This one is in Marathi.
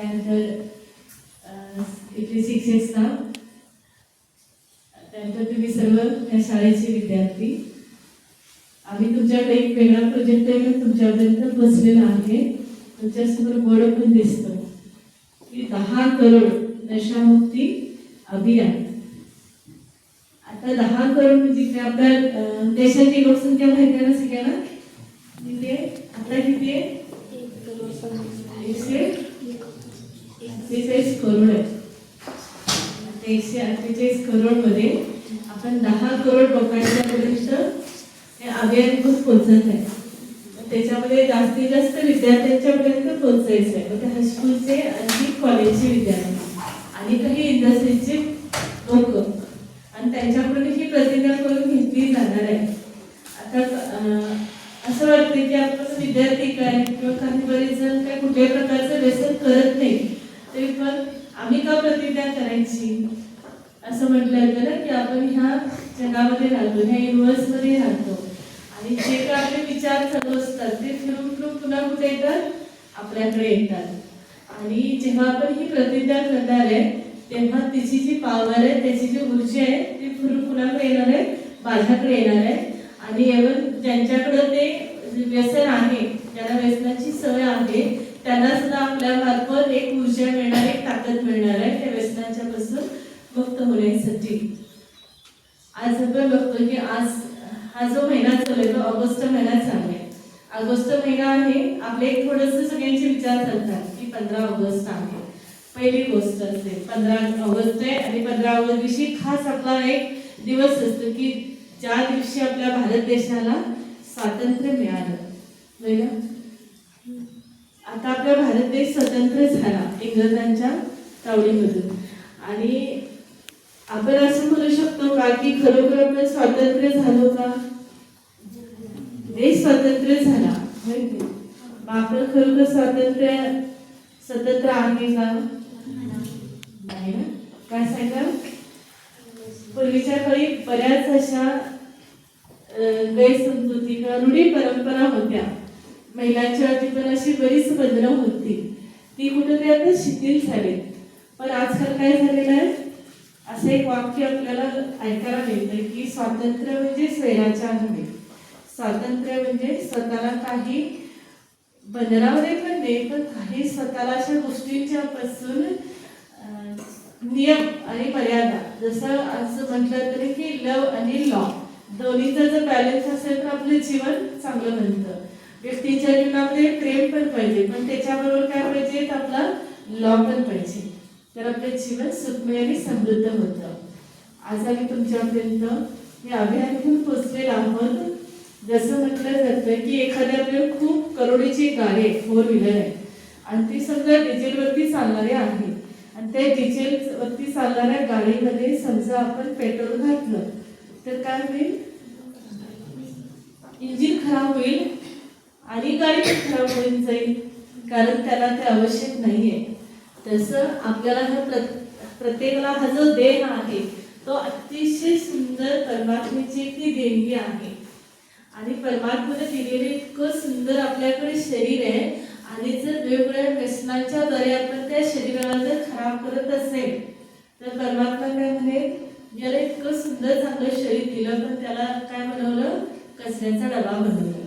त्यानंतर इथे शिक्षक स्टाफ, त्यानंतर तुम्ही सर्व या शाळेचे विद्यार्थी, आम्ही तुमच्याकडे एक वेगळा प्रोजेक्ट तुमच्यापर्यंत बसलेला आहे. तुमच्यासमोर बोर्ड पण दिसतो की 10 करोड नशामुक्ती अभियान. आता 10 करोड म्हणजे आपल्या देशाची लोकसंख्या माहिती आहे ना सगळ्यांना? तिथे आता किती आहे? 148 करोड आहे. 148 करोड मध्ये आपण 10 करोड लोकांच्यापर्यंत हे अभियान पोहोचत आहे. त्याच्यामध्ये जास्तीत जास्त विद्यार्थ्यांच्यापर्यंत पोहोचायचं आहे. म्हणजे हायस्कूलचे आणि कॉलेजचे विद्यार्थी आणि काही इंडस्ट्रीचे लोक, आणि त्यांच्याकडून ही प्रतिज्ञा करून घेतली जाणार आहे. आता असं वाटतं की आपण विद्यार्थी काय किंवा काही बरेच जण काय कुठल्याही प्रकारचं व्यसन करत नाही, तरी पण आम्ही का प्रतिज्ञा करायची असं म्हटलं जातं ना, की आपण ह्या जगामध्ये राहतो, ह्या युनिव्हर्समध्ये राहतो, आणि जे काय आपले विचार चालू असतात ते फिरून फिरून पुन्हा कुठे येतात? आपल्याकडे येतात. आणि जेव्हा आपण ही प्रतिज्ञा करणार आहे तेव्हा तिची जी पॉवर आहे, त्याची जी ऊर्जा आहे ती फिरून पुन्हा येणार आहे, माझ्याकडे येणार आहे. आणि एवढं ज्यांच्याकडे ते व्यसन आहे, ज्यांना व्यसनाची सवय आहे, त्यांना सुद्धा आपल्या मार्फत एक ऊर्जा मिळणार, एक ताकद मिळणार आहे त्या व्यसनाच्या पासून मुक्त होण्यासाठी. आज आपण बघतो की आज हा जो महिना चालू तो ऑगस्ट महिना चालू आहे. ऑगस्ट महिना आहे, आपले एक थोडंसं सगळ्यांचे विचार चालतात की 15 ऑगस्ट आहे. पहिली गोष्ट असते 15 ऑगस्ट आहे, आणि 15 ऑगस्ट दिवशी खास आपला एक दिवस असतो की ज्या दिवशी आपल्या भारत देशाला स्वातंत्र्य मिळालं. आता आपला भारत देश स्वतंत्र झाला इंग्रजांच्या तावडीमधून, आणि आपण असं म्हणू शकतो का की खरोखर आपण स्वातंत्र्य झालो का? देश स्वातंत्र्य झाला, आपण खरोखर स्वतंत्र आहे का? नाही ना. काय सांगा, पूर्वीच्या काळी बऱ्याच अशा गैरसमजुती किंवा रूढी परंपरा होत्या. महिलांच्या वरती पण अशी बरीच बंधनं होती, ती कुठेतरी आता शिथिल झाली. पण आजकाल काय झालेलं आहे, असं एक वाक्य आपल्याला ऐकायला मिळतं की स्वातंत्र्य म्हणजे स्वैराच्या आधारे. स्वातंत्र्य म्हणजे स्वतःला काही बंधनामध्ये पण नाही, पण काही स्वतःला अशा गोष्टींच्या पासून नियम आणि मर्यादा, जसं असं म्हटलं तरी की लव आणि लॉ दोन्हीचा जर बॅलन्स असेल तर आपलं जीवन चांगलं बनतं. व्यक्तीच्या जीवनामध्ये प्रेम पण पाहिजे, पण त्याच्याबरोबर काय पाहिजे, आपला लॉ पण पाहिजे, तर आपलं जीवन सुखमय आणि समृद्ध होतं. आज आम्ही तुमच्यापर्यंत हे अभियान घेऊन पोचलेलो आहोत. जसं म्हटलं जातं की एखाद्याकडे खूप करोडीची गाडी आहे, 4 व्हीलर आहे, आणि ती समजा डिझेलवरती चालणारी आहे, आणि त्या डिझेलवरती चालणाऱ्या गाडीमध्ये समजा आपण पेट्रोल घातलं तर काय होईल? इंजिन खराब होईल आणि गाडी पण खराब होऊन जाईल, कारण त्याला ते आवश्यक नाहीये. तसं आपल्याला हा प्रत्येकाला हा जो देह आहे तो अतिशय सुंदर परमात्म्याची ती देणगी आहे, आणि परमात्म्याने दिलेले इतकं सुंदर आपल्याकडे शरीर आहे, आणि जर वेगवेगळ्या व्यसनांच्या द्वारे आपण त्या शरीराला जर खराब करत असेल तर परमात्मा काय म्हणे, याला इतकं सुंदर चांगलं शरीर दिलं पण त्याला काय बनवलं? कचऱ्याचा डबा बनवला.